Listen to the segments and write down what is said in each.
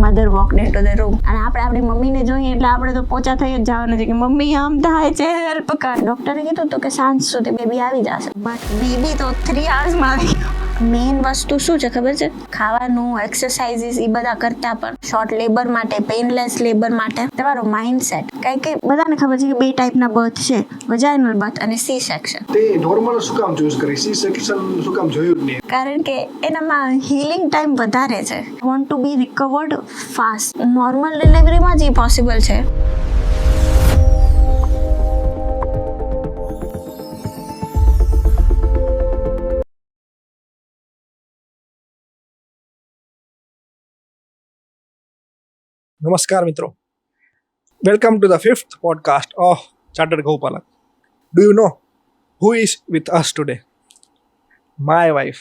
Mother walked into the room અને આપણે આપણી મમ્મીને જોઈએ એટલે આપણે તો પોચા થઈ જ જવાનું છે કે મમ્મી આમ થાય છે હેલ્પ કર. ડૉક્ટરે કીધું તો કે સાંજ સુધી બેબી આવી જશે, બટ બેબી તો 3 hours આવી ગયો. મેઇન વસ્તુ શું છે ખબર છે? ખાવાનું, એક્સરસાઇઝીસ એ બધા કરતાં પણ શોર્ટ લેબર માટે, પેઇનલેસ લેબર માટે તમારો માઇન્ડસેટ. કારણ કે બધાને ખબર છે કે 2 ટાઈપના બર્થ છે, વજાઇનલ બર્થ અને સી સેક્શન. તે નોર્મલ શું કામ ચૂઝ કરી, સી સેક્શન શું કામ જોયું જ નહીં? કારણ કે એનામાં હીલિંગ ટાઈમ વધારે છે. Want to be recovered fast. Normal ડિલિવરીમાં જ એ પોસિબલ છે. નમસ્કાર મિત્રો, welcome to the 5th podcast of chartered ગૌપાલક. Do you know who is with us today? My wife,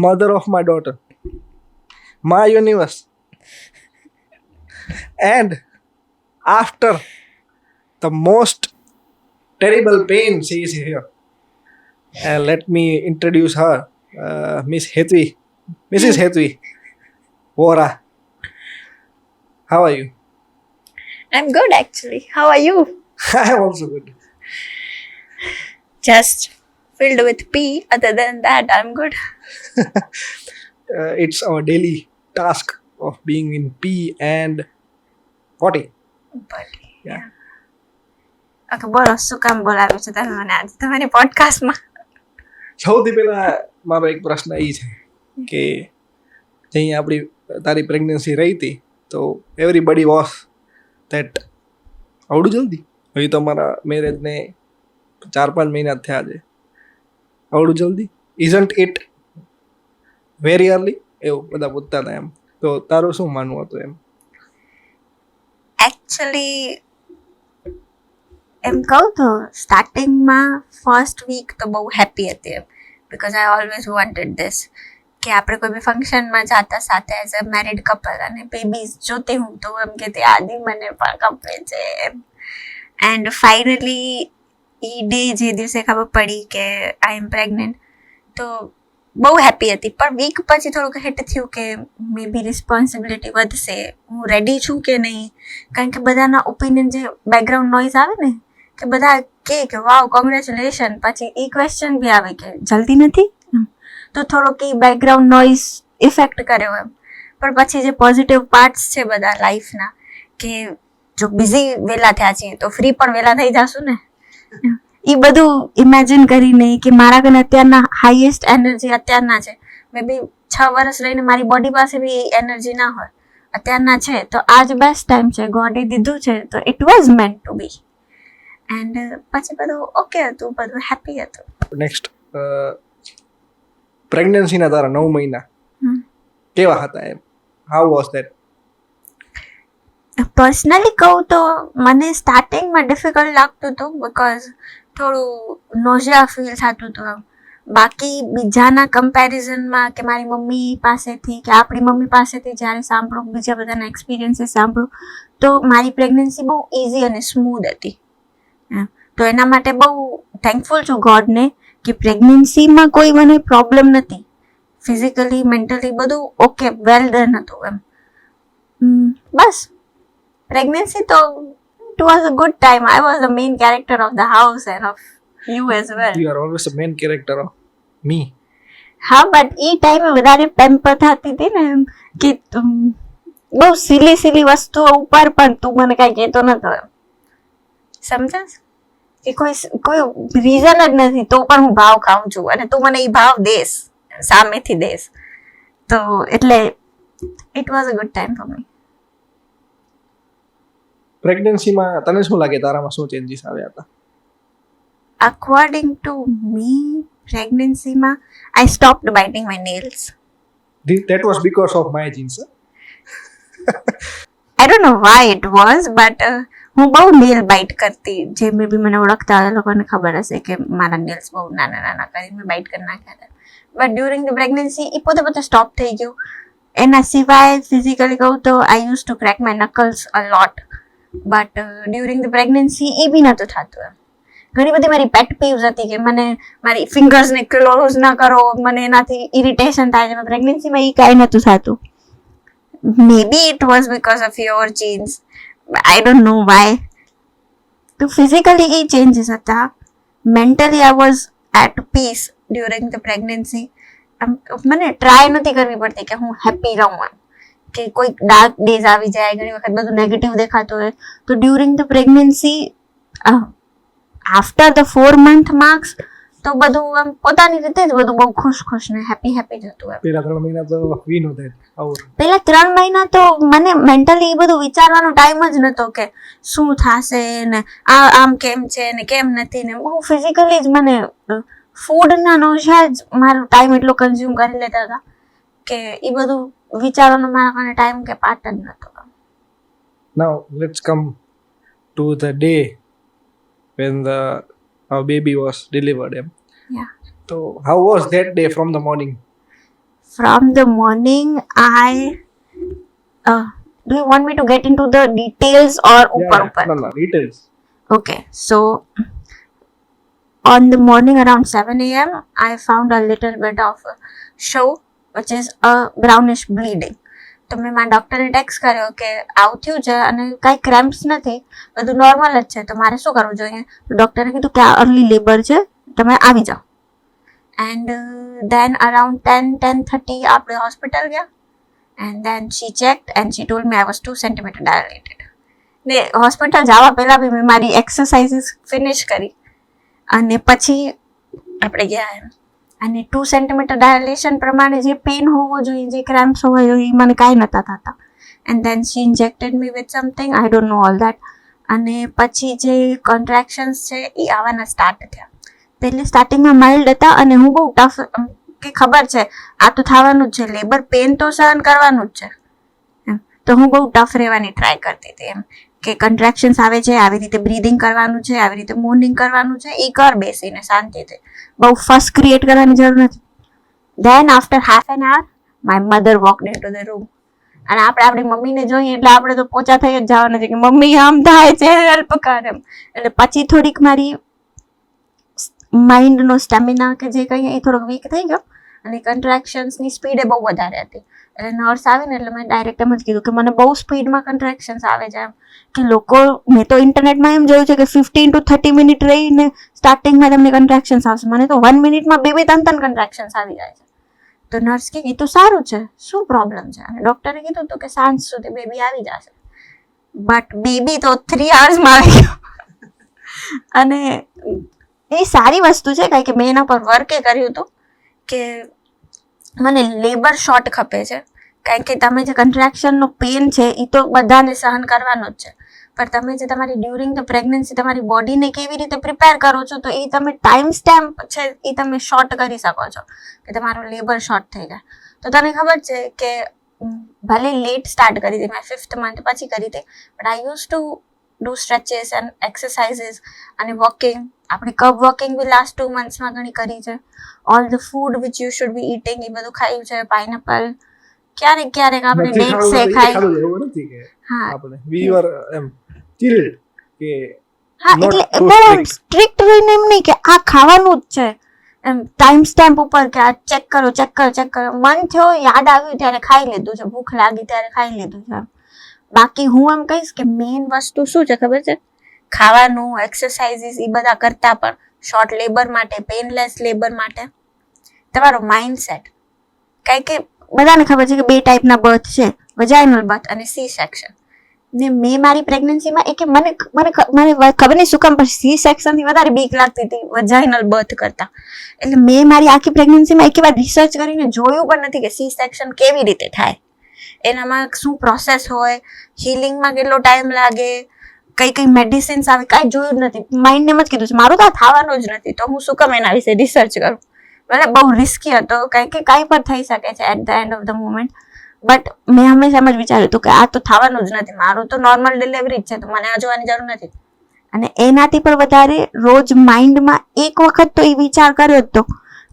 mother of my daughter, my universe. And after the most terrible pain, she is here. Let me introduce her, Mrs. Hetvi Vora. How are you? I'm good actually. How are you? I am also good. Just filled with pee. Other than that, I'm good. It's our daily task of being in pee and potty. But Yeah. Okay, બોલો શું કામ બોલાવ્યું છે તમે મને આજે તમારી પોડકાસ્ટમાં? સૌથી પહેલા મારો એક પ્રશ્ન એ છે કે જઈ આપણી તારી પ્રેગ્નન્સી રહી હતી તો એવરીબડી વોઝ ધેટ આવડું જલ્દી, હવે તો મારા મેરેજને 4-5 મહિના જ થયા છે, આવડું જલ્દી, ઇઝન્ટ ઇટ વેરી અર્લી, એવું બધા પૂછતા હતા. એમ તો તારું શું માનવું હતું? એમ એકચ્યુઅલી એમ કહું તો સ્ટાર્ટિંગમાં ફર્સ્ટ વીક તો બહુ હેપી હતી એમ, because I always wanted this કે આપણે કોઈ બી ફંક્શનમાં જતા સાથે એઝ અ મેરિડ કપલ અને બેબીઝ જોતી હું તો એમ કે તે આદિ મને પણ ગમે છે એમ. એન્ડ ફાઇનલી એ ડે જે દિવસે ખબર પડી કે આઈ એમ પ્રેગ્નન્ટ તો બહુ હેપી હતી. પણ વીક પછી થોડુંક હિટ થયું કે મે બી રિસ્પોન્સિબિલિટી વધશે, હું રેડી છું કે નહીં. કારણ કે બધાના ઓપિનિયન જે બેકગ્રાઉન્ડ નોઇઝ આવે ને કે બધા કે વાવ કોંગ્રેચ્યુલેશન, પછી એ ક્વેશ્ચન બી આવે કે જલ્દી નથી, તો થોડોક એ બેકગ્રાઉન્ડ નોઇઝ ઇફેક્ટ કર્યો એમ. પણ પછી જે પોઝિટિવ પાર્ટ્સ છે બધા લાઈફના કે જો બિઝી વહેલા થયા છીએ તો ફ્રી પણ વહેલા થઈ જશું ને, એ બધું ઇમેજિન કરીને કે મારા કને અત્યારના હાઈએસ્ટ એનર્જી અત્યારના છે, મે બી 6 વર્ષ રહીને મારી બોડી પાસે બી એનર્જી ના હોય, અત્યારના છે તો આ જ બેસ્ટ ટાઈમ છે, ગોડે દીધું છે તો it was meant to be. And પછી બધું ઓકે હતું, બધું હેપી હતું. નેક્સ્ટ, પ્રેગ્નન્સીના તારા 9 મહિના કેવા હતા? એમ હાઉ વોઝ ધેટ? પર્સનલી કહું તો મને સ્ટાર્ટિંગમાં ડિફિકલ્ટ લાગતું હતું બિકોઝ થોડું નોઝિયા ફીલ થતું હતું એમ. બાકી બીજાના કમ્પેરિઝનમાં કે મારી મમ્મી પાસેથી કે આપણી મમ્મી પાસેથી જ્યારે સાંભળું, બીજા બધાના એક્સપિરિયન્સીસ સાંભળું તો મારી પ્રેગ્નન્સી બહુ ઇઝી અને સ્મૂધ હતી. તો એના માટે બહુ થેન્કફુલ છું ગોડને કે પ્રેગ્નન્સીમાં કોઈ મને પ્રોબ્લેમ નથી, ફિઝિકલી મેન્ટલી બધું ઓકે, વેલ ડન હતું એમ. બસ પ્રેગ્નન્સી તો it was a good time. I was the main character of the house and of you as well. You are always the main character of me. હા, but એ ટાઈમે વધારે pamper થતી હતી ને એમ કે બહુ સિલી વસ્તુઓ ઉપર પણ તું મને કાંઈ કહેતો નતો એમ, સમજાસ કે કોઈ રીઝન જ નથી તો પણ હું ભાવ ખાઉં છું અને તું મને એ ભાવ દેશ, સામેથી દેશ, તો એટલે it was a good time for me. પ્રેગ્નન્સીમાં તને શું લાગે, તારામાં શું ચેન્જીસ આવ્યા હતા? According to me, પ્રેગ્નન્સીમાં I stopped biting my nails. That was because of my genes. I don't know why it was, but હું બહુ નેલ બાઇટ કરતી. જે મે બી મને ઓળખતા એ લોકોને ખબર હશે કે મારા નેલ્સ બહુ નાના કરી મેં બાઇટ કરી નાખ્યા હતા. બટ ડ્યુરિંગ ધ પ્રેગ્નન્સી એ પોતે સ્ટોપ થઈ ગયું. એના સિવાય ફિઝિકલી કહું તો I use to crack my knuckles a lot, but during the pregnancy એ બી નહોતું થતું એમ. ઘણી બધી મારી પેટ પીવ્સ હતી કે મને મારી ફિંગર્સને ક્લોઝ ના કરો, મને એનાથી ઇરિટેશન થાય છે. પ્રેગ્નન્સીમાં એ કાંઈ નહોતું થતું. maybe it was because of your genes. I don't know why. તો ફિઝિકલી એ ચેન્જીસ હતા. Mentally I was at peace during the pregnancy. મને ટ્રાય નથી કરવી પડતી કે હું હેપી રહું એમ, કે કોઈ ડાર્ક ડેઝ આવી જાય, ઘણી વખત બધું નેગેટિવ દેખાતું હોય. તો during the pregnancy after the 4 month marks તો બધું આમ પોતાની રીતે જ બધું બહુ ખુશ ને હેપી જ હતું. પેલા 3 મહિના તો વી નો થાય. પેલા 3 મહિના તો મને મેન્ટલી એ બધું વિચારવાનો ટાઈમ જ નતો કે શું થશે ને આમ કેમ છે ને કેમ નથી ને. બહુ ફિઝિકલી જ મને ફૂડના નોશા જ મારો ટાઈમ એટલો કન્ઝ્યુમ કરી લેતા હતા કે એ બધું વિચારવાનો મારા કારણે ટાઈમ કે પાર્ટ જ નતો. Now let's come to the day when our baby was delivered. Yeah. So how was that day from the morning? From the morning, do you want me to get into the details or upar? No, details. Okay, so on the morning around 7 a.m. I found a little bit of a show, which is a brownish bleeding. તો મેં મારા ડૉક્ટરને text કર્યો કે આવું થયું છે અને કાંઈ ક્રેમ્પ્સ નથી, બધું નોર્મલ જ છે, તો મારે શું કરવું જોઈએ? તો ડૉક્ટરે કીધું કે આ અર્લી લેબર છે, તમે આવી જાઓ. એન્ડ દેન અરાઉન્ડ 10:30 આપણે હોસ્પિટલ ગયા. And then she checked and she told me I was 2 centimeter dilated. ને હોસ્પિટલ જવા પહેલાં બી મેં મારી એક્સરસાઇઝીસ ફિનિશ કરી અને પછી આપણે ગયા એમ. અને 2 centimeter ડાયલેશન પ્રમાણે જે પેન હોવો જોઈએ, જે ક્રેમ્પ્સ હોવા જોઈએ, એ મને કાંઈ નહોતા થતા. And then she injected me with something, I don't know all that. અને પછી જે કોન્ટ્રેક્શન્સ છે એ આવવાના સ્ટાર્ટ થયા. પહેલી સ્ટાર્ટિંગમાં માઇલ્ડ હતા અને હું બહુ ટફ, કે ખબર છે આ તો થવાનું જ છે, લેબર પેન તો સહન કરવાનું જ છે એમ. તો હું બહુ ટફ રહેવાની ટ્રાય કરતી હતી એમ, કે કન્ટ્રેક્શન્સ આવે છે, આવી રીતે બ્રીધિંગ કરવાનું છે, આવી રીતે મોર્નિંગ કરવાનું છે, એ કર બેસીને શાંતિથી, બહુ ફર્સ્ટ ક્રિએટ કરવાની જરૂર નથી. Then after half an hour my mother walked into the room. અને આપણે આપણી મમ્મીને જોઈએ એટલે આપણે તો પોચા થઈ જ જવાના છે કે મમ્મી આમ થાય છે, હેલ્પ કર એમ. એટલે પછી થોડીક મારી માઇન્ડનો સ્ટેમિના કે જે કહીએ એ થોડોક વીક થઈ ગયો અને કન્ટ્રેક્શન્સની સ્પીડ બહુ વધારે હતી. એટલે નર્સ આવીને એટલે મેં ડાયરેક્ટ એમ જ કીધું કે મને બહુ સ્પીડમાં કન્ટ્રેક્શન્સ આવે છે એમ, કે લોકો, મેં તો ઇન્ટરનેટમાં એમ જોયું છે કે 15 to 30 મિનિટ રહીને સ્ટાર્ટિંગમાં તમને કન્ટ્રેક્શન્સ આવશે, મને તો 1 મિનિટમાં 2-3 કન્ટ્રેક્શન્સ આવી જાય છે. તો નર્સ કે એ તો સારું છે, શું પ્રોબ્લેમ છે? અને ડૉક્ટરે કીધું હતું કે સાંજ સુધી બેબી આવી જશે. બટ બેબી તો 3 hours આવી ગયો. અને એ સારી વસ્તુ છે, કારણ કે મેં એના પર વર્કે કર્યું હતું કે મને લેબર શોર્ટ ખપે છે, કારણ કે તમે જે કન્ટ્રેક્શનનો પેન છે એ તો બધાને સહન કરવાનો જ છે, પણ તમે જે તમારી ડ્યુરિંગ ધ પ્રેગ્નન્સી તમારી બોડીને કેવી રીતે પ્રિપેર કરો છો, તો એ તમે ટાઈમ સ્ટેમ્પ છે એ તમે શોર્ટ કરી શકો છો, કે તમારો લેબર શોર્ટ થઈ જાય. તો તને ખબર છે કે ભલે લેટ સ્ટાર્ટ કરી હતી, મેં 5th month પછી કરી હતી, but I use to do stretches and exercises અને વોકિંગ. આપણે કબ વોકિંગ બી લાસ્ટ 2 months ઘણી કરી છે. All the food which you should be eating એ બધું ખાયું છે. પાઇનેપલ, ક્યારેક આપણે ડેટ્સ ખાઈ. હા આપણે વી વર એમ ચિલ્ડ કે હા, એટલે બહુ સ્ટ્રિક્ટ રહીને એમ નહીં કે આ ખાવાનું જ છે એમ, ટાઈમ સ્ટેમ્પ ઉપર કે આ ચેક કરો. મન થયો, યાદ આવ્યું ત્યારે ખાઈ લીધું છે, ભૂખ લાગી ત્યારે ખાઈ લીધું છે. બાકી હું એમ કહીશ કે મેઇન વસ્તુ શું છે ખબર છે? ખાવાનું, એક્સરસાઇઝીસ એ બધા કરતાં પણ શોર્ટ લેબર માટે, પેનલેસ લેબર માટે તમારો માઇન્ડસેટ. કારણ કે બધાને ખબર છે કે 2 ટાઈપના બર્થ છે, વજાઇનલ બર્થ અને સી સેક્શન. ને મેં મારી પ્રેગ્નન્સીમાં એક મને ખબર નહીં શું કામ, પણ સી સેક્શનથી વધારે બીક લાગતી હતી વજાઇનલ બર્થ કરતાં. એટલે મેં મારી આખી પ્રેગ્નન્સીમાં એક વાર રિસર્ચ કરીને જોયું પણ નથી કે સી સેક્શન કેવી રીતે થાય, એનામાં શું પ્રોસેસ હોય, હિલિંગમાં કેટલો ટાઈમ લાગે, કઈ મેડિસિન્સ આવે, કાંઈ જોયું જ નથી. માઇન્ડને એમ જ કીધું છે મારું તો આ થવાનું જ નથી, તો હું શું કામ એના વિશે રિસર્ચ કરું? મતલબ બહુ રિસ્કી હતો, કારણ કે કાંઈ પણ થઈ શકે છે at the end of the moment. But મેં હંમેશા એમ જ વિચાર્યું હતું કે આ તો થવાનું જ નથી, મારું તો નોર્મલ ડિલિવરી જ છે, તો મને આ જોવાની જરૂર નથી. અને એનાથી પણ વધારે રોજ માઇન્ડમાં એક વખત તો એ વિચાર કર્યો હતો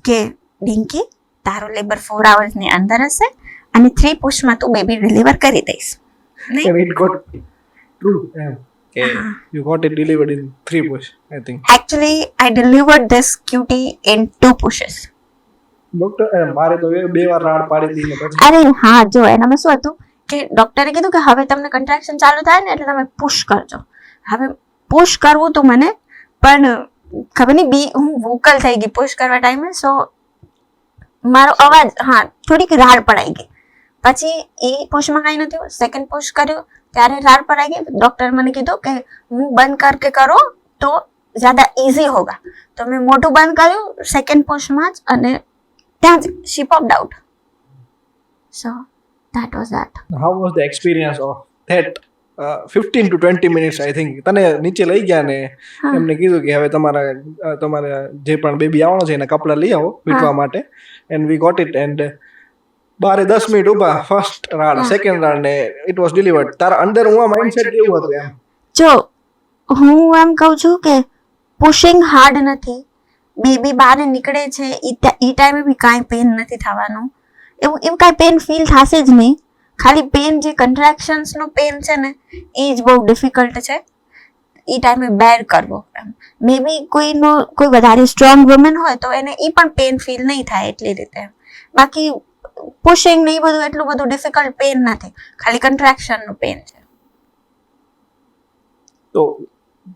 કે ડિંકી, તારો લેબર 4 hours ની અંદર હશે અને 3 pushમાં તું બેબી ડિલિવર કરી દઈશ. You got it delivered in 3 push, I think. Actually, I delivered this cutie in 2 pushes. Doctor મારે તો 2 વાર રાડ પાડી દીધી પછી. અરે હા, જો એનામાં શું હતું કે ડૉક્ટરે કીધું કે હવે તમને કન્ટ્રેક્શન ચાલુ થાય ને એટલે તમે પુશ કરજો. હવે પુશ કરવું તો મને, પણ ખબર નહીં હું વોકલ થઈ ગઈ પુશ કરવા ટાઈમે. સો મારો અવાજ થોડીક રાડ પડાઈ ગઈ. પછી એ પુશમાં કાંઈ નથી થયું. સેકન્ડ પુશ કર્યો ત્યારે રાડ પડાઈ ગઈ. ડૉક્ટર મને કીધું કે મુંહ બંધ કરકે કરો તો જ્યાદા ઇઝી હોગા. તો મેં મોઢું બંધ કર્યું સેકન્ડ પુશમાં જ, અને ત્યાં જ she popped out. So that was that. How was the experience of that 15 to 20 minutes I think તને નીચે લઈ ગયા ને એમને કીધું કે હવે તમારે જે પણ બેબી આવવાનો છે એના કપડાં લઈ આવો વીટવા માટે, and we got it. And 12-10 minute ઉભા, ફર્સ્ટ રાઉન્ડ, સેકન્ડ રાઉન્ડ ને ઇટ વોઝ ડિલિવર્ડ. તારા અંદર હું માઇન્ડસેટ કેવું હતું એમ? જો હું એમ કહું છું કે પુશિંગ હાર્ડ નથી, બેબી બહાર નીકળે છે એ ટાઈમે બી કાંઈ પેન નથી થવાનું. એવું કાંઈ પેન ફીલ થશે જ નહીં. ખાલી પેન જે કન્ટ્રેક્શન્સનો પેન છે ને એ જ બહુ ડિફિકલ્ટ છે એ ટાઈમે બેર કરવો. એમ મે બી કોઈ વધારે સ્ટ્રોંગ વુમેન હોય તો એને એ પણ પેન ફીલ નહીં થાય એટલી રીતે. બાકી પુશિંગ ને એ બધું એટલું બધું ડિફિકલ્ટ પેન નથી, ખાલી કન્ટ્રેક્શનનું પેન છે. તો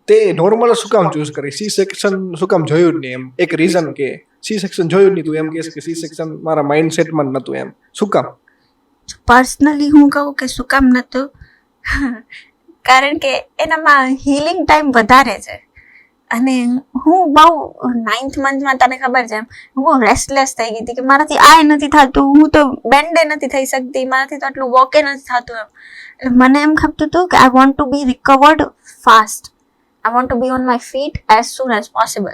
તે નોર્મલ શું કામ ચૂઝ કરી? સી સેક્શન શું કામ જોયું જ નહીં એમ? એક રીઝન કે સી સેક્શન જોયું જ નહીં, તું એમ કહેશ કે સી સેક્શન મારા માઇન્ડસેટમાં જ નહોતું એમ, શું કામ? પર્સનલી હું કહું કે શું કામ નહોતું, કારણ કે એનામાં હીલિંગ ટાઈમ વધારે છે. અને હું બહુ 9th મંથમાં તને ખબર છે એમ હું બહુ રેસ્ટલેસ થઈ ગઈ હતી કે મારાથી આ નથી થતું, હું તો બેન્ડે નથી થઈ શકતી, મારાથી તો આટલું વોકે નથી થતું એમ. એટલે મને એમ ખપતું હતું કે I want to be recovered fast, I want to B on my feet as soon as possible.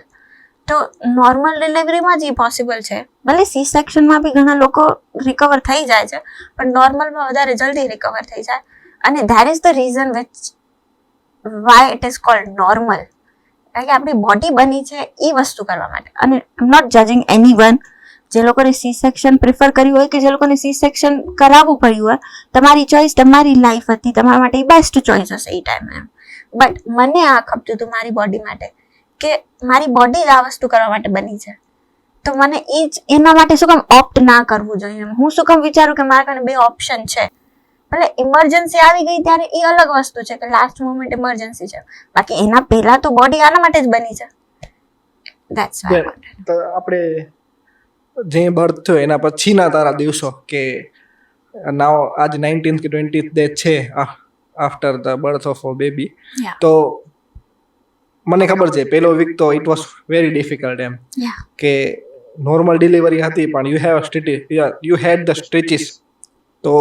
તો નોર્મલ ડિલિવરીમાં જ એ પોસિબલ છે. ભલે સી સેક્શનમાં બી ઘણા લોકો રિકવર થઈ જાય છે, પણ નોર્મલમાં વધારે જલ્દી રિકવર થઈ જાય. અને that is the reason which Y it is called normal. કારણ કે આપણી બોડી બની છે એ વસ્તુ કરવા માટે. અને I am not judging anyone. જે લોકોને સી સેક્શન પ્રિફર કર્યું હોય કે જે લોકોને સી સેક્શન કરાવવું પડ્યું હોય, તમારી ચોઈસ, તમારી લાઈફ હતી, તમારા માટે બેસ્ટ ચોઈસ હશે એ ટાઈમે એમ. બટ મને આ ખપતું હતું મારી બોડી માટે કે મારી બોડી જ આ વસ્તુ કરવા માટે બની છે, તો મને એના માટે શું કામ ઓપ્ટ ના કરવું જોઈએ એમ. હું શું કામ વિચારું કે મારા કારણે 2 ઓપ્શન છે. ભલે ઇમરજન્સી આવી ગઈ ત્યારે એ અલગ વસ્તુ છે કે લાસ્ટ મોમેન્ટ ઇમરજન્સી છે, બાકી એના પહેલા તો બોડી આના માટે જ બની છે. That's why. તો આપણે જે બર્થ થયો એના પછીના તારા દિવસો કે નાવ આજ 19th કે 20th ડે છે after the birth of a baby, તો મને ખબર છે પહેલો વીક તો ઇટ વોઝ વેરી ડિફિકલ્ટ એમ કે નોર્મલ ડિલિવરી હતી પણ યુ હેડ ધ સ્ટ્રેચીસ. તો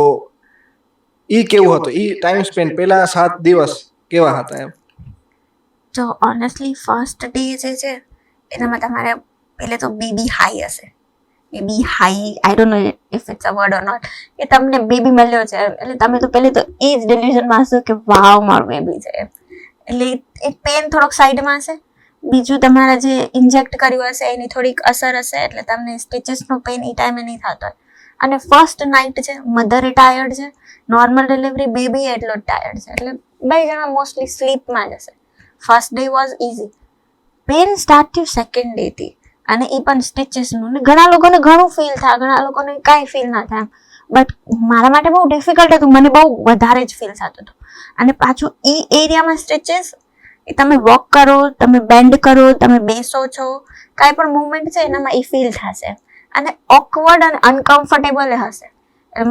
ઈ કેવું હતું? ઈ ટાઈમ સ્પેન્ડ પહેલા 7 દિવસ કેવા હતા એમ? તો ઓનેસ્ટલી ફર્સ્ટ ડે જે છે એનામાં તમારે પહેલે તો બેબી હાઈ હશે. Baby high, I don't know if it's a word or not, કે તમને બેબી મળ્યો છે એટલે તમે તો પહેલે તો એ જ ડિલ્યુઝનમાં હશો કે વાવ મારું બેબી છે. એટલે એ પેન થોડોક સાઈડમાં હશે. બીજું તમારા જે ઇન્જેક્ટ કર્યું હશે એની થોડીક અસર હશે, એટલે તમને સ્ટિચીસનો પેન એ ટાઈમે નહીં થતો હોય. અને ફર્સ્ટ નાઇટ છે, મધર ટાયર્ડ છે, નોર્મલ ડિલિવરી બેબી એટલો જ ટાયર્ડ છે, એટલે 2 જણા મોસ્ટલી સ્લીપમાં જ હશે. First day was easy. Pain start થયું સેકન્ડ ડેથી, અને એ પણ સ્ટિચીસનું. ને ઘણા લોકોને ઘણું ફીલ થાય, ઘણા લોકોને કાંઈ ફીલ ના થાય. બટ મારા માટે બહુ ડિફિકલ્ટ હતું, મને બહુ વધારે જ ફીલ થતું હતું. અને પાછું એ એરિયામાં સ્ટિચીસ, એ તમે વોક કરો, તમે બેન્ડ કરો, તમે બેસો છો, કાંઈ પણ મુવમેન્ટ છે એનામાં એ ફીલ થશે. અને ઓકવર્ડ અને અનકમ્ફર્ટેબલ હશે.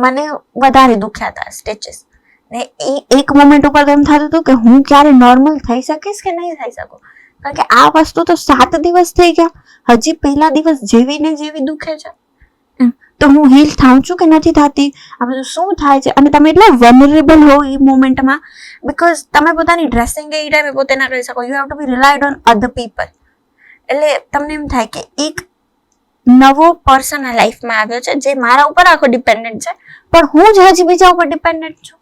મને વધારે દુખ્યા હતા સ્ટિચીસ. ને એ એક મોમેન્ટ ઉપર તો એમ થતું હતું કે હું ક્યારે નોર્મલ થઈ શકીશ કે નહીં થઈ શકું. કારણ કે આ વસ્તુ તો 7 દિવસ થઈ ગયા, હજી પહેલા દિવસ જેવી ને જેવી દુખે છે. તો હું હીલ થાઉં છું કે નથી થતી, આ બધું શું થાય છે. અને તમે એટલા વનરેબલ હો એ મોમેન્ટમાં, બિકોઝ તમે પોતાની ડ્રેસિંગ એ ટાઈમે પોતે ના કરી શકો. You have to be relied on other people. એટલે તમને એમ થાય કે એક નવો પર્સન આ લાઈફમાં આવ્યો છે જે મારા ઉપર આખો ડિપેન્ડન્ટ છે, પણ હું જ હજી બીજા ઉપર ડિપેન્ડન્ટ છું.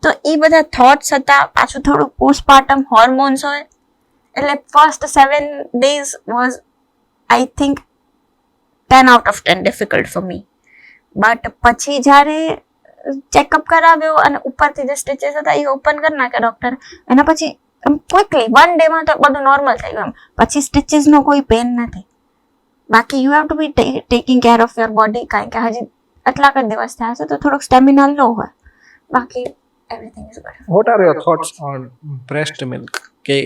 તો એ બધા થોટ્સ હતા. પાછું થોડું પોસ્ટપાર્ટમ હોર્મોન્સ હોય, એટલે first 7 days was I think 10 out of 10 difficult for me. But પછી જ્યારે ચેકઅપ કરાવ્યો અને ઉપરથી જે સ્ટિચીસ હતા એ ઓપન કરી નાખ્યા ડૉક્ટર, એના પછી ક્વિકલી 1 ડેમાં તો બધું નોર્મલ થઈ ગયું. પછી સ્ટિચીસનો કોઈ પેન નથી. બાકી you have to be taking care of your body, કારણ કે હજી આટલાક જ દિવસ થયા છે તો થોડોક સ્ટેમિના લો હોય. બાકી everything is good. What are your thoughts on breast milk? કે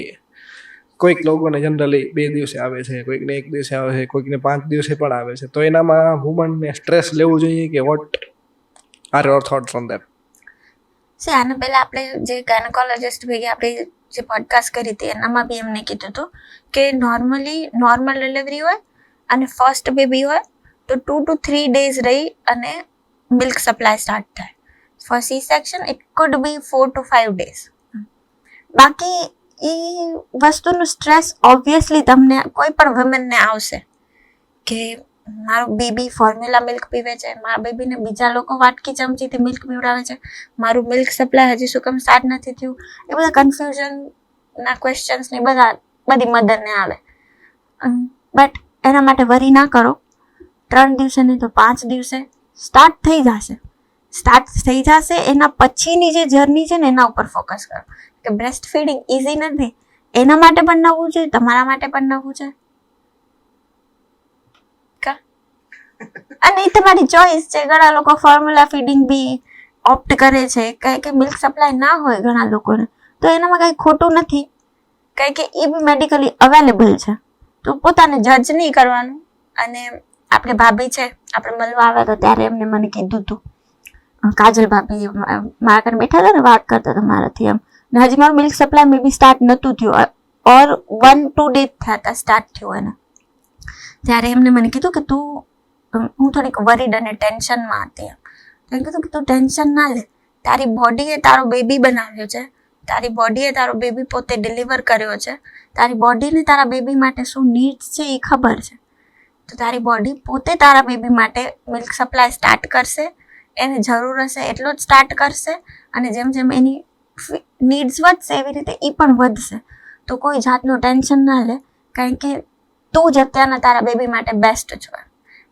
કોઈક લોકોને જનરલી 2 દિવસે આવે છે, કોઈકને 1 દિવસે આવે છે, કોઈકને 5 દિવસે પણ આવે છે, તો એનામાં વુમનને સ્ટ્રેસ લેવું જોઈએ કે what are your thoughts on that? આને પહેલાં આપણે જે ગાયનેકોલોજિસ્ટ ભેગી આપણે જે પોડકાસ્ટ કરી હતી એનામાં બી એમને કીધું હતું કે નોર્મલ ડિલિવરી હોય અને ફર્સ્ટ બેબી હોય તો 2 to 3 days રહી અને મિલ્ક સપ્લાય સ્ટાર્ટ થાય. For C section it could be 4 to 5 days. બાકી એ વસ્તુનું સ્ટ્રેસ ઓબ્વિયસલી તમને કોઈ પણ વુમનને આવશે કે મારું બેબી ફોર્મ્યુલા મિલ્ક પીવે છે, મારા બેબીને બીજા લોકો વાટકી ચમચીથી મિલ્ક પીવડાવે છે, મારું મિલ્ક સપ્લાય હજી શું કેમ સ્ટાર્ટ નથી થયું. એ બધા કન્ફ્યુઝનના ક્વેશ્ચન્સ ને બધી મદરને આવે. બટ એના માટે વરી ના કરો. 3 દિવસે નહીં તો 5 દિવસે સ્ટાર્ટ થઈ જશે. એના પછીની જે જર્ની છે ને એના ઉપર ફોકસ કરો કે બ્રેસ્ટ ફીડિંગ ઇઝી નથી. એના માટે પણ નવું છે, તમારા માટે પણ નવું છે, અને એ તમારી ચોઈસ છે. ઘણા લોકો ફોર્મ્યુલા ફીડિંગ બી ઓપ્ટ કરે છે, કારણ કે મિલ્ક સપ્લાય ના હોય ઘણા લોકોને, તો એનામાં કંઈ ખોટું નથી, કારણ કે એ બી મેડિકલી અવેલેબલ છે. તો પોતાને જજ નહીં કરવાનું. અને આપણે ભાભી છે, આપણે મળવા આવ્યા હતા ત્યારે એમને મને કીધું હતું, કાજલ ભાભી મારા ઘરે બેઠા હતા ને, વાત કરતા હતા મારાથી એમ, ને હજી મારું મિલ્ક સપ્લાય મે બી સ્ટાર્ટ નહોતું થયું, ઓર 1-2 days થયા હતા સ્ટાર્ટ થયું એને. ત્યારે એમને મને કીધું કે હું થોડીક વરીડ અને ટેન્શનમાં હતી એમ. તો કીધું કે તું ટેન્શન ના લે, તારી બોડીએ તારો બેબી બનાવ્યો છે, તારી બોડીએ તારો બેબી પોતે ડિલિવર કર્યો છે, તારી બોડીને તારા બેબી માટે શું નીડ્સ છે એ ખબર છે. તો તારી બોડી પોતે તારા બેબી માટે મિલ્ક સપ્લાય સ્ટાર્ટ કરશે, એને જરૂર હશે એટલો જ સ્ટાર્ટ કરશે, અને જેમ જેમ એની નીડ્સ વધશે એવી રીતે એ પણ વધશે. તો કોઈ જાતનું ટેન્શન ના લે, કારણ કે તું જ અત્યારના તારા બેબી માટે બેસ્ટ છો,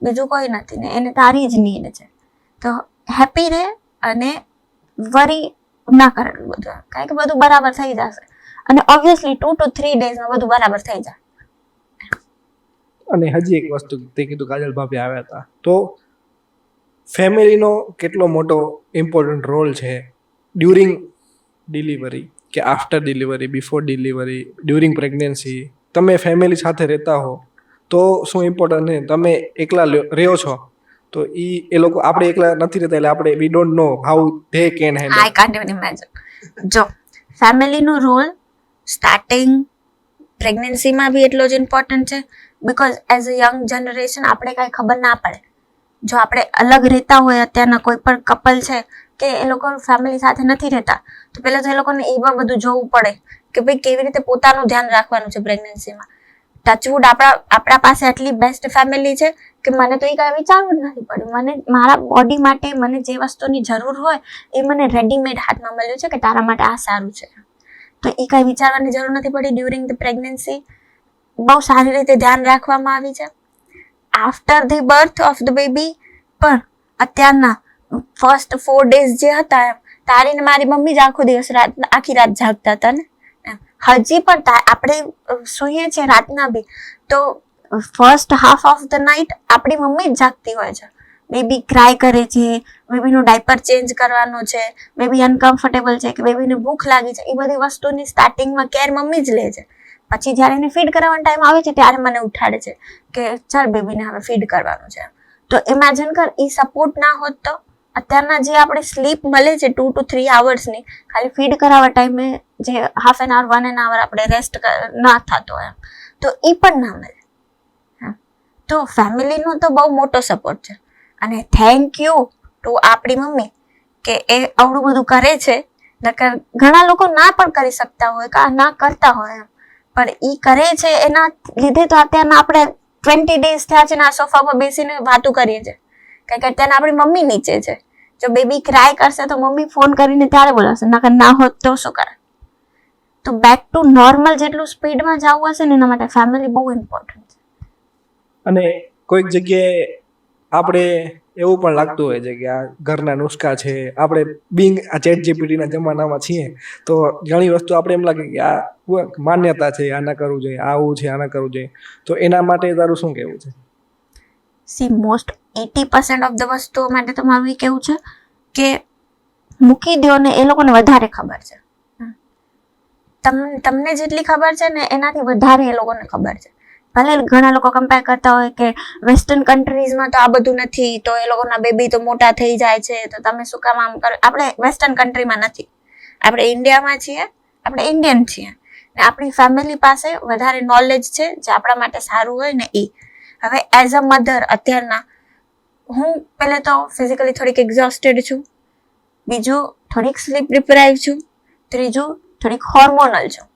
બીજું કોઈ નથી ને, એને તારી જ નીડ છે. તો હેપી રહે અને વરી ના કરે બધું, કારણ કે બધું બરાબર થઈ જશે. અને ઓબ્વિયસલી 2 to 3 daysમાં બધું બરાબર થઈ જાય. અને હજી એક વસ્તુ તે કીધું કાજલ ભાભી આવ્યા હતા, તો ફેમિલીનો કેટલો મોટો ઇમ્પોર્ટન્ટ રોલ છે ડ્યુરિંગ ડિલિવરી કે after delivery, before delivery, during pregnancy? તમે ફેમિલી સાથે રહેતા હો તો શું ઇમ્પોર્ટન્ટ છે? તમે એકલા રહ્યો છો તો એ લોકો, આપણે એકલા નથી રહેતા એટલે આપણે we don't know how they can handle. I can't even imagine. જો ફેમિલીનો રોલ સ્ટાર્ટિંગ પ્રેગ્નન્સીમાં બી એટલો જ ઇમ્પોર્ટન્ટ છે, because as a young generation આપણે કાંઈ ખબર ના પડે. જો આપણે અલગ રહેતા હોય, અત્યારના કોઈ પણ કપલ છે કે એ લોકો ફેમિલી સાથે નથી રહેતા, તો પહેલાં તો એ લોકોને એમાં બધું જોવું પડે કે ભાઈ કેવી રીતે પોતાનું ધ્યાન રાખવાનું છે પ્રેગ્નન્સીમાં. ટચવુડ આપણા પાસે આટલી બેસ્ટ ફેમિલી છે કે મને તો એ કાંઈ વિચારવું જ નથી પડ્યું. મને મારા બોડી માટે મને જે વસ્તુની જરૂર હોય એ મને રેડીમેડ હાથમાં મળ્યું છે કે તારા માટે આ સારું છે. તો એ કાંઈ વિચારવાની જરૂર નથી પડી. ડ્યુરિંગ ધ પ્રેગ્નન્સી બહુ સારી રીતે ધ્યાન રાખવામાં આવી છે. After the birth of the baby પણ અત્યારના ફર્સ્ટ 4 days જે હતા, તારી ને મારી મમ્મી જ આખો દિવસ આખી રાત જાગતા હતા ને. હજી પણ આપણે સૂઈએ છીએ રાતના બી તો first half of the night આપણી મમ્મી જ જાગતી હોય છે. બેબી ક્રાય કરે છે, બેબીનું ડાયપર ચેન્જ કરવાનો છે, બેબી અનકમ્ફર્ટેબલ છે કે બેબીને ભૂખ લાગી છે, એ બધી વસ્તુની સ્ટાર્ટિંગમાં કેર મમ્મી જ લે છે. પછી જ્યારે એને ફીડ કરવાનો ટાઈમ આવે છે ત્યારે મને ઉઠાડે છે કે ચાલ બેબીને હવે ફીડ કરવાનું છે. તો ઇમેજિન કર, એ સપોર્ટ ના હોત તો અત્યારના જે આપણે સ્લીપ મળે છે 2 to 3 hours ખાલી ફીડ કરાવવા ટાઈમે જે half an hour 1 hour આપણે રેસ્ટ ના થતો એમ, તો એ પણ ના મળે. તો ફેમિલીનો તો બહુ મોટો સપોર્ટ છે. અને થેન્ક યુ ટુ આપણી મમ્મી કે એ આવડું બધું કરે છે. નકર ઘણા લોકો ના પણ કરી શકતા હોય કે ના કરતા હોય એમ, પણ એ કરે છે એના લીધે તો અત્યારના આપણે 20 days થયા છે ને આ સોફા પર બેસીને વાતો કરીએ છીએ. કારણ કે અત્યારના આપણી મમ્મી નીચે છે. જો બેબી ક્રાય કરશે તો મમ્મી ફોન કરીને ત્યારે બોલાવશે, નકર ના હોત તો શું કરે. તો બેક ટુ નોર્મલ જેટલું સ્પીડમાં જવું હશે ને એના માટે ફેમિલી બહુ ઇમ્પોર્ટન્ટ છે. અને કોઈક જગ્યાએ આપણે એવું પણ લાગતું હોય છે કે આ ઘરના નુસ્ખા છે, આપણે બિંગ આ ChatGPTના જમાનામાં છીએ તો ઘણી વસ્તુ આપણે એમ લાગે કે આ માન્યતા છે, આ ના કરવું જોઈએ, આવું છે, આ ના કરવું જોઈએ. તો એના માટે તારું શું કહેવું છે? સી મોસ્ટ 80% ઓફ ધ વસ્તુઓ માટે તો મારું એ કહેવું છે કે મૂકી દો ને એ લોકોને વધારે ખબર છે. તમને જેટલી ખબર છે ને એનાથી વધારે એ લોકોને ખબર છે. ભલે ઘણા લોકો કમ્પેર કરતા હોય કે વેસ્ટર્ન કન્ટ્રીઝમાં તો આ બધું નથી, તો એ લોકોના બેબી તો મોટા થઈ જાય છે, તો તમે શું કામ આમ કરો. આપણે વેસ્ટર્ન કન્ટ્રીમાં નથી, આપણે ઇન્ડિયામાં છીએ, આપણે ઇન્ડિયન છીએ, ને આપણી ફેમિલી પાસે વધારે નોલેજ છે જે આપણા માટે સારું હોય ને એ. હવે એઝ અ મધર અત્યારના હું પહેલે તો ફિઝિકલી થોડીક એક્ઝોસ્ટેડ છું, બીજું થોડીક સ્લીપ ડિપ્રાઇવ છું, ત્રીજું થોડીક હોર્મોનલ છું.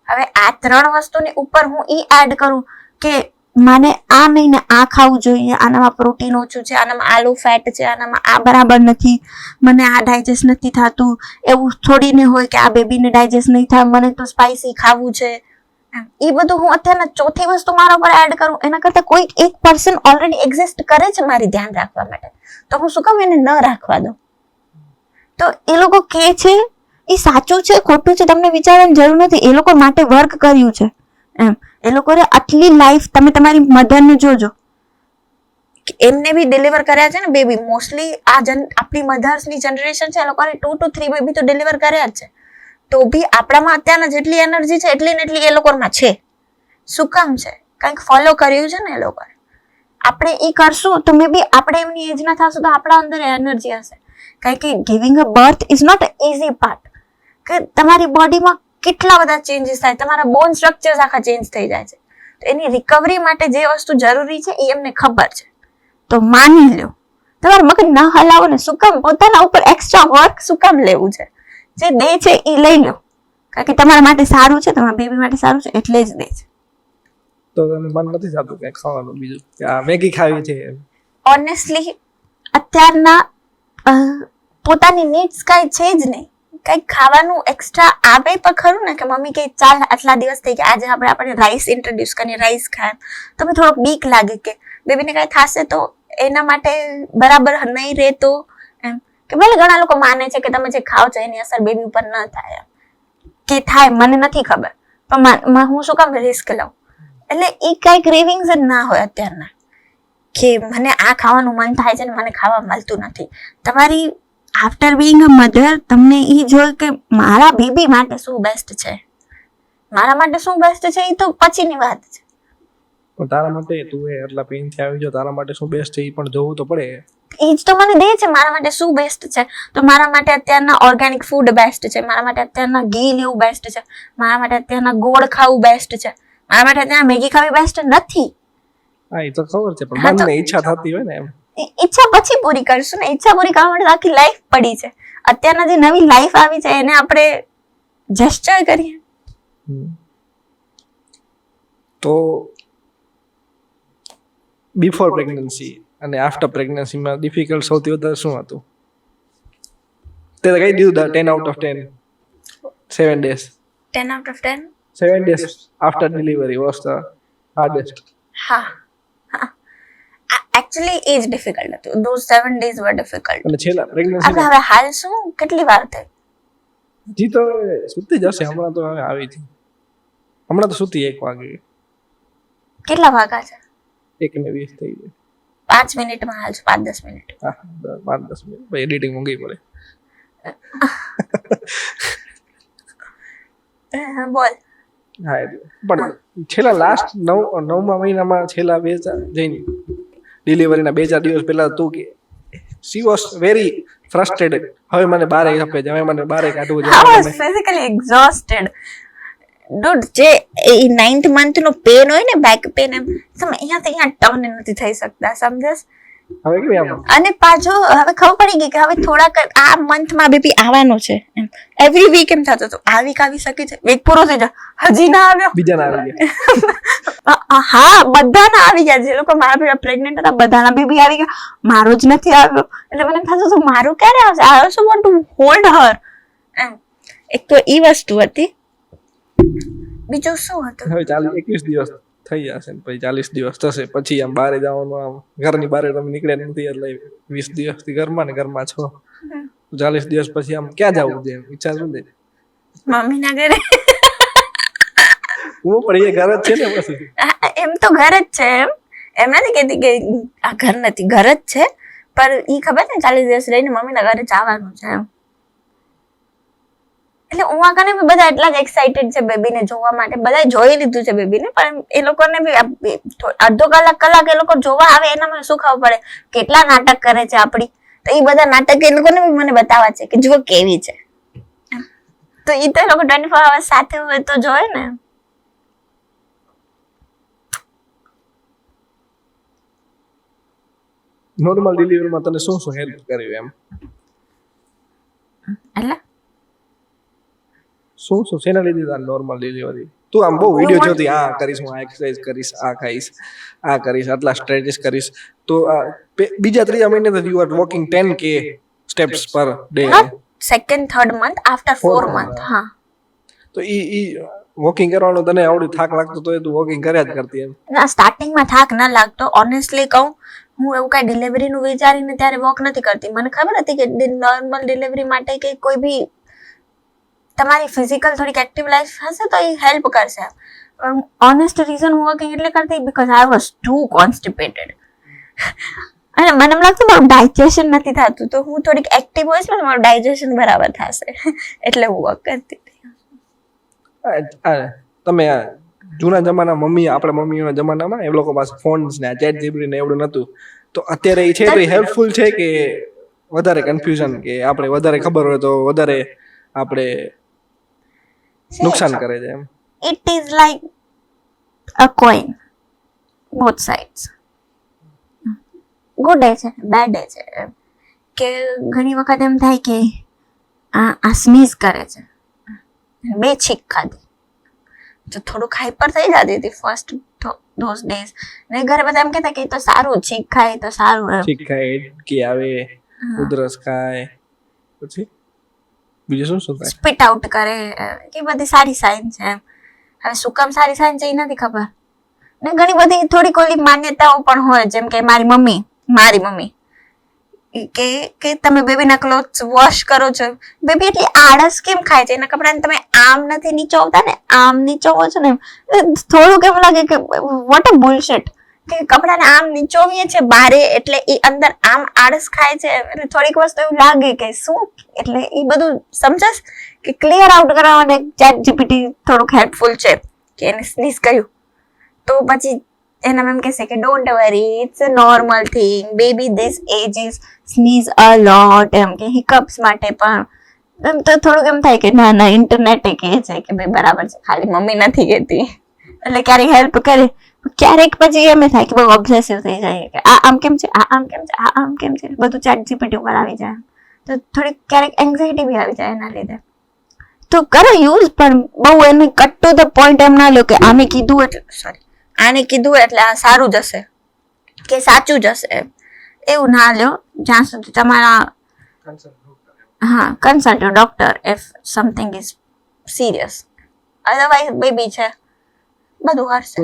હવે આ 3 વસ્તુની ઉપર હું એડ કરું કે મને આ નહીં ને આ ખાવું જોઈએ, આનામાં પ્રોટીન ઓછું છે, આનામાં આલુ ફેટ છે, આનામાં આ બરાબર નથી, મને આ ડાયજેસ્ટ નથી થતું, એવું થોડીને હોય કે આ બેબીને ડાયજેસ્ટ નહીં થાય, મને તો સ્પાઇસી ખાવું છે. એ બધું હું અત્યારના ચોથી વસ્તુ મારા પર એડ કરું એના કરતાં કોઈ એક પર્સન ઓલરેડી એક્ઝિસ્ટ કરે છે મારી ધ્યાન રાખવા માટે, તો હું શું કામ એને ન રાખવા દઉં. તો એ લોકો કહે છે એ સાચું છે ખોટું છે તમને વિચારવાની જરૂર નથી. એ લોકો માટે વર્ક કર્યું છે એમ. એ લોકોએ આટલી લાઈફ, તમે તમારી મધરને જોજો, એમને બી ડિલિવર કર્યા છે ને બેબી. મોસ્ટલી આપણી મધર્સની જનરેશન છે, એ લોકોને 2 to 3 બેબી તો ડિલિવર કર્યા જ છે. તો બી આપણામાં અત્યારના જેટલી એનર્જી છે એટલી ને એટલી એ લોકોમાં છે. શું કામ છે? કંઈક ફોલો કર્યું છે ને એ લોકોએ. આપણે એ કરશું તો મે બી આપણે એમની એજના થશું તો આપણા અંદર એનર્જી હશે. કારણ કે giving a birth is not a easy part. કે તમારી બોડીમાં કેટલા બધા ચેન્જીસ થાય, તમારા બોન સ્ટ્રક્ચર્સ આખા ચેન્જ થઈ જાય છે. તો એની રિકવરી માટે જે વસ્તુ જરૂરી છે એ એમને ખબર છે. તો માની લો, તમારું મગજ ના હલાવો ને. શું કામ પોતાના ઉપર એક્સ્ટ્રા વર્ક શું કામ લેવું છે? જે દે છે એ લઈ લો, કારણ કે તમારા માટે સારું છે, તમારા બેબી માટે સારું છે એટલે જ દે છે. તો તને મન નથી થતું કે ખાવાનું બીજું કે આ મેગી ખાવી છે? ઓનેસ્ટલી અત્યારના પોતાની નીડ્સ કાંઈ છે જ નહીં. કંઈક ખાવાનું એક્સ્ટ્રા આવે પણ ખરું ને, કે મમ્મી કે ચાલ આટલા દિવસ થઈ ગયા, આજે આપણે રાઈસ ઇન્ટ્રોડ્યુસ કરીએ, રાઈસ ખાય, તો મેં થોડોક બીક લાગે કે બેબીને કાંઈ થશે તો એના માટે બરાબર નહીં રહે તો એમ. કે ભલે ઘણા લોકો માને છે કે તમે જે ખાઓ છો એની અસર બેબી ઉપર ન થાય, કે થાય મને નથી ખબર, પણ હું શું કામ રિસ્ક લઉં. એટલે એ કાંઈ ક્રેવિંગ્સ જ ના હોય અત્યારના કે મને આ ખાવાનું મન થાય છે ને મને ખાવા મળતું નથી. તમારી આફ્ટર બીઈંગ અ મધર તમને એ જોઈ કે મારા બેબી માટે શું બેસ્ટ છે, મારા માટે શું બેસ્ટ છે એ તો પછીની વાત છે. પણ તારા માટે તું એટલા પેનથી આવી જો, તારા માટે શું બેસ્ટ છે એ પણ જોવું તો પડે. એ જ તો મને દે છે મારા માટે શું બેસ્ટ છે. તો મારા માટે અત્યારના ઓર્ગેનિક ફૂડ બેસ્ટ છે, મારા માટે અત્યારના ઘી લેવું બેસ્ટ છે, મારા માટે અત્યારના ગોળ ખાવું બેસ્ટ છે, મારા માટે અત્યારે મેગી ખાવી બેસ્ટ નથી. હા એ તો ખબર છે, પણ મનને ઈચ્છા થતી હોય ને એમ. ઈચ્છા પછી પૂરી કરશું ને. ઈચ્છા પૂરી કરવા માટે આખી લાઈફ પડી છે. અત્યારના જે નવી લાઈફ આવી છે એને આપણે જેસ્ચર કરીએ. તો બિફોર પ્રેગ્નન્સી અને આફ્ટર પ્રેગ્નન્સીમાં ડિફિકલ્ટ સૌથી વધારે શું હતું? તે કહી દીધું 10 out of 10. 7 days. 10 out of 10? 7 days after delivery was the hardest. હા. Actually એ જ ડિફિકલ્ટ હતું. Those 7 days were difficult. અને છેલ્લા પ્રેગ્નન્સી આપણે હવે હાલ શું કેટલી વાર થઈ? જી તો સુતી જશે હમણાં. તો હવે આવી હતી હમણાં તો સુતી 1 વાગે. કેટલા વાગ્યા છે? 1:20 થઈ ગઈ. 5 મિનિટમાં હાલ 5-10 મિનિટ. હા 5-10 મિનિટ પછી એડિટિંગ ઊંઘી પડે. બોલ. હા પણ છેલ્લા લાસ્ટ 9મા મહિનામાં છેલ્લા 2-4 જઈને ડિલિવરીના 2-4 દિવસ પહેલા તું કે શી વોઝ વેરી ફ્રસ્ટ્રેટેડ. હવે મને બારે આપે છે, હવે મને બારે કાઢવું છે. I was physically exhausted. Dude, જે એ 9th month નો પેન હોય ને, બેક પેન, એમ તમે અહીંયાથી અહીંયા ટર્ન નથી થઈ શકતા, સમજસ? હવે કેવી આમ અને પાછો હવે ખબર પડી ગઈ કે હવે થોડાક આ મંથમાં બેબી આવવાનો છે એમ. એવરી વીક એમ થતું હતું આ વીક આવી શકે છે, વીક પૂરો થઈ જાય હજી ના આવ્યો, બીજા ના આવી ગયા. હા બધાના આવી ગયા. જે લોકો મારા ભેગા પ્રેગ્નન્ટ હતા બધાના બેબી આવી ગયા, મારો જ નથી આવ્યો. એટલે મને થતું હતું મારું ક્યારે આવશે? I also want to hold her એમ. એક તો એ વસ્તુ હતી. બીજું શું હતું? હવે 21 દિવસ થઈ જશે ને પછી 40 દિવસ થશે પછી આમ બહાર જવાનું, આમ ઘરની બહાર તમે નીકળ્યા નથી એટલે 20 દિવસથી ઘરમાં ને ઘરમાં છો. 40 દિવસ પછી આમ ક્યાં જવું છે ઈચ્છા શું છે? મમ્મીના ઘરે. હું પણ એ ઘર જ છે ને પછી. એમ તો ઘર જ છે, એમ નથી કહેતી કે આ ઘર નથી, ઘર જ છે. પણ ઈ ખબર ને 40 દિવસ રહીને મમ્મીના ઘરે જવાનું છે એમ. એટલે ઉમા કને બી બધા એટલા જ એક્સાઇટેડ છે બેબીને જોવા માટે. બધા જોઈ લીધું છે બેબીને, પણ એ લોકોને બી અડધો કલાક એ લોકો જોવા આવે એનામાં શું ખબર પડે કેટલા નાટક કરે છે આપડી. તો એ બધા નાટક એ લોકોને બી મને બતાવવા છે કે જુઓ કેવી છે. તો એ તો એ લોકો 24 hours સાથે હોય તો જોય ને. નોર્મલ ડિલિવરીમાં તને શું શું હેલ્પ કર્યું એમ? એટલે શું શેના લીધે તાર નોર્મલ ડિલિવરી? તું આમ બહુ વિડીયો જોતી, આ કરીશ હું, આ એક્સરસાઇઝ કરીશ, આ ખાઈશ, આ કરીશ, આટલા સ્ટ્રેચિસ કરીશ. તો બીજા ત્રીજા મહિને તો you are walking 10k steps per day. Second third month after 4 month. હા, તો ઈ વોકિંગ કરવાનો તને આવડી થાક લાગતો તો તું વોકિંગ કર્યા જ કરતી એમ? ના, સ્ટાર્ટિંગમાં થાક ના લાગતો. ઓનેસ્ટલી કહું, હું એવું કઈ ડિલિવરીનું વિચારીને ત્યારે વોક નથી કરતી. મને ખબર હતી કે નોર્મલ ડિલિવરી માટે કે કોઈ બી તમારી ફિઝિકલ થોડીક એક્ટિવ લાઈફ હશે તો એ હેલ્પ કરશે. ઓનેસ્ટ રીઝન હું વોકિંગ એટલે કરતી બીકોઝ આઈ વોઝ ટુ કોન્સ્ટિપેટેડ. અને મને એમ લાગતું મારું ડાયજેશન નથી થતું, તો હું થોડીક એક્ટિવ હોઈશ ને મારું ડાયજેશન બરાબર થશે, એટલે હું વોક કરતી. તમે જૂના જમાના આપણા મમ્મીઓના જમાનામાં એ લોકો પાસે ફોન્સ ને ચેટ જીપીટી ને એવડું નતું, તો અત્યારે એ છે તો હેલ્પફુલ છે કે વધારે કન્ફ્યુઝન, કે આપણે વધારે ખબર હોય તો વધારે આપણે નુકસાન કરે છે એમ? It is like a coin, both sides. Good day છે, બેડ ડે છે. કે ઘણી વખત એમ થાય કે આ સ્નીઝ કરે છે, 2 છીક ખાધી તો થોડુંક હાઈપર થઈ જતી હતી ફર્સ્ટ ધોઝ ડેઝ. ને ઘરે બધા એમ કહેતા કે એ તો સારું, છીક ખાય તો સારું, છીક ખાય કે આવે, ઉધરસ ખાય, પછી બીજું શું થાય, સ્પીટ આઉટ કરે, કે બધી સારી સાઇન છે. હવે શું કામ સારી સાઇન છે એ નથી ખબર. ને ઘણી બધી થોડીક ઓલી માન્યતાઓ પણ હોય, જેમ કે મારી મમ્મી કે તમે બેબીના ક્લોથ્સ વોશ કરો છો. બેબી એટલી આળસ કેમ ખાય છે? એના કપડાને તમે આમ નથી નીચોવતા ને, આમ નીચોવો છો ને. થોડુંક એમ લાગે કે વોટ અ બુલશિટ, કે કપડાને આમ નીચોવીએ છે બારે એટલે એ અંદર આમ આળસ ખાય છે. એટલે થોડીક વસ્તુ એવું લાગે કે શું, એટલે એ બધું સમજસ કે ક્લિયર આઉટ કરવા માટે ચેટ જીપીટી થોડુંક હેલ્પફુલ છે. કે એને સ્નીઝ કર્યું તો પછી એના એમ કહેશે કે don't worry, it's a normal thing, baby this age is sneeze a lot, એમ કે હિકઅપ્સ માટે પણ. એમ તો થોડુંક એમ થાય કે ના ઇન્ટરનેટે કહે છે કે ભાઈ બરાબર છે, ખાલી મમ્મી નથી કહેતી. એટલે ક્યારેક હેલ્પ કરે, ક્યારેક પછી એમ થાય કે બહુ ઓબ્સેસિવ થઈ જાય કે આ આમ કેમ છે, આ આમ કેમ છે, આ આમ કેમ છે, બધું ચેટ જીપીટી ઉપર આવી જાય. તો થોડીક ક્યારેક એન્ઝાઇટી બી આવી જાય એના લીધે. તો કરો યુઝ, પણ બહુ એને કટ ટુ ધ પોઈન્ટ એમ ના લો કે આને કીધું એટલે આ સારું જશે કે સાચું જશે, એવું ના લ્યો. જ્યાં સુધી તમારા consult doctor if something is serious. Otherwise baby છે, બધું હરશે.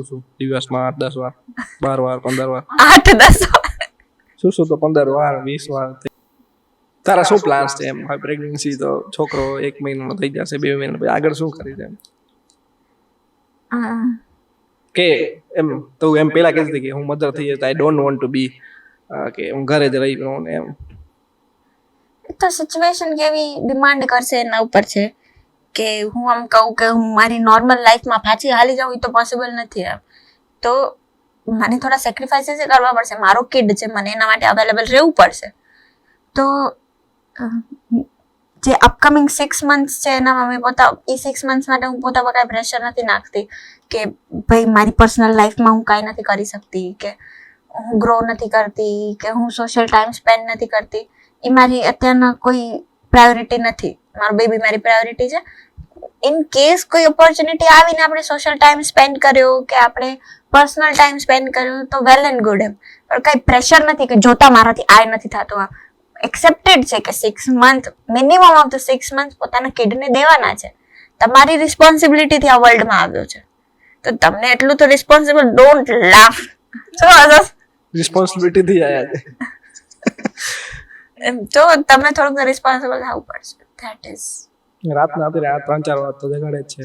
શું દિવસમાં 8-10 વાર, 12 વાર, 15 વાર, 8-10 વાર, શું તો 15 વાર, 20 વાર. તારા શું પ્લાન્સ છે એમ? હવે પ્રેગ્નન્સી તો છોકરો 1 મહિનાનો થઈ જશે, 2 મહિના પછી આગળ શું કરી છે એમ? કે એમ તો એમ પેલા કહેતી હતી કે હું મધર થઈ જતા, આઈ ડોન્ટ વોન્ટ ટુ બી, કે હું ઘરે જ રહી રહું ને એમ. તો સિચ્યુએશન કેવી ડિમાન્ડ કરશે એના ઉપર છે. કે હું આમ કહું કે હું મારી નોર્મલ લાઈફમાં પાછી હાલી જાઉં એ તો પોસિબલ નથી એમ. તો મને થોડા સેક્રિફાઈસીસ કરવા પડશે. મારો કિડ છે, મને એના માટે અવેલેબલ રહેવું પડશે. તો જે અપકમિંગ 6 months છે એનામાં મેં એ 6 months માટે હું પોતા પર કાંઈ પ્રેશર નથી નાખતી કે ભાઈ મારી પર્સનલ લાઈફમાં હું કાંઈ નથી કરી શકતી, કે હું ગ્રો નથી કરતી, કે હું સોશિયલ ટાઈમ સ્પેન્ડ નથી કરતી. એ મારી અત્યારના કોઈ પ્રાયોરિટી નથી. મારું બેબી મારી પ્રાયોરિટી છે. ઇન કેસ કોઈ ઓપોર્ચ્યુનિટી આવીને આપણે સોશિયલ ટાઈમ સ્પેન્ડ કર્યો કે આપણે પર્સનલ ટાઈમ સ્પેન્ડ કર્યો તો વેલ એન્ડ ગુડ એમ. પણ કાંઈ પ્રેશર નથી કે જોતા મારાથી આ નથી થતું. એક્સેપ્ટેડ છે કે 6 month minimum of the 6 months પોતાના કિડને દેવાના છે. તમારી રિસ્પોન્સિબિલિટીથી આ વર્લ્ડમાં આવ્યો છે, તો તમને એટલું તો રિસ્પોન્સિબલ, ડોન્ટ લાફ. રિસ્પોન્સિબિલિટીથી આયા છે એમ, તો તમે થોડુંક રિસ્પોન્સિબલ થવું પડશે. ધેટ ઇઝ રાતના અત્યારે 3-4 વાર તો જગાડે જ છે.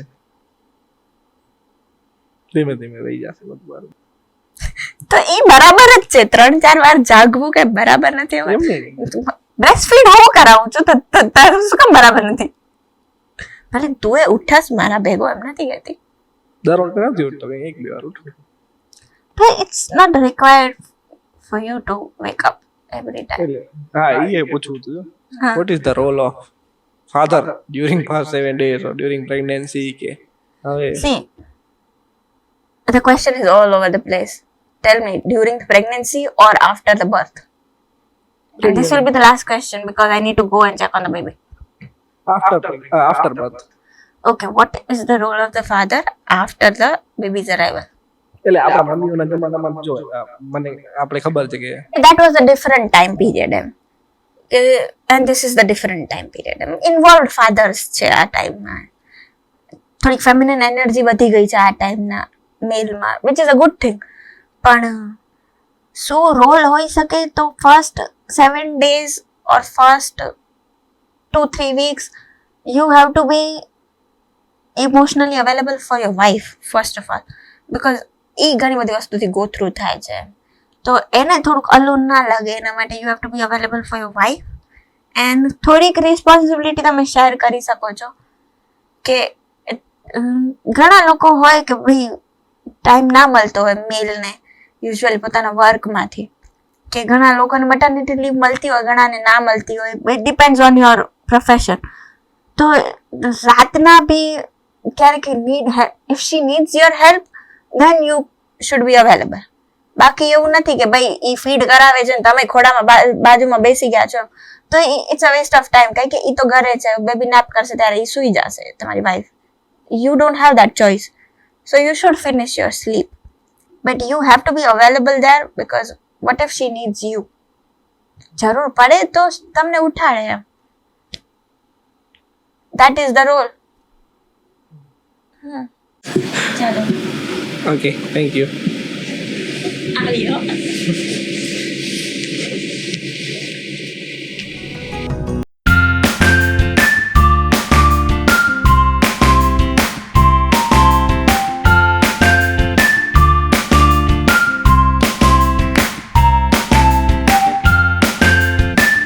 ધીમે ધીમે રહી જશે બધું. તો એ બરાબર જ છે. 3-4 વાર જાગવું કઈ બરાબર નથી. બ્રેસ્ટ ફીડ હું કરાવું છું તો તારું શું કામ બરાબર નથી? ભલે તું એ ઉઠાસ મારા ભેગો એમ નથી કહેતી, દર વખતે નથી ઉઠતો, કંઈ એક બે વાર ઉઠું. but it's not required for you to wake up every time. એટલે હા એ પૂછવું હતું. હા. What is the role of father during first 7 days or during pregnancy કે હવે See, the question is all over the place. Tell me, during the pregnancy or after the birth? And this will be the last question because I need to go and check on the baby. after birth. Okay, what is the role of the father after the baby's arrival? એટલે આપણા મમ્મીઓના જમાનામાં જો મને આપણે ખબર છે કે That was a different time period. And this is the different time period. Involved fathers છે આ ટાઈમમાં. થોડીક ફેમિનિન એનર્જી વધી ગઈ છે આ ટાઈમના મેલમાં, which is a good thing. પણ શું રોલ હોઈ શકે તો first 7 days or first 2-3 weeks you have to be emotionally available for your wife first of all, because એ ઘણી બધી વસ્તુથી ગો થ્રુ થાય છે, તો એને થોડુંક અલોન ના લાગે એના માટે you have to be available for your wife, and થોડીક રિસ્પોન્સિબિલિટી તમે શેર કરી શકો છો કે ઘણા લોકો હોય કે ભાઈ ટાઈમ ના મળતો હોય મેલને યુઝ્યુઅલી પોતાના વર્કમાંથી, કે ઘણા લોકોને મટર્નિટી લીવ મળતી હોય, ઘણાને ના મળતી હોય, it depends on your profession. તો રાતના બી ક્યારેક if she needs your help then you should be available. બાકી એવું નથી કે ભાઈ ઈ ફીડ કરાવે છે ને તમે ખોડામાં બાજુમાં બેસી ગયા છો તો it's a waste of time, કારણ કે ઈ તો ઘરે છે, બેબી નાપ કરશે ત્યારે ઈ સૂઈ જશે તમારી wife. You don't have that choice, so you should finish your sleep, but you have to be available there because what if she needs you? જરૂર પડે તો તમને ઉઠાડે એમ. That is the role. ચાલો. Okay thank you. Adiós.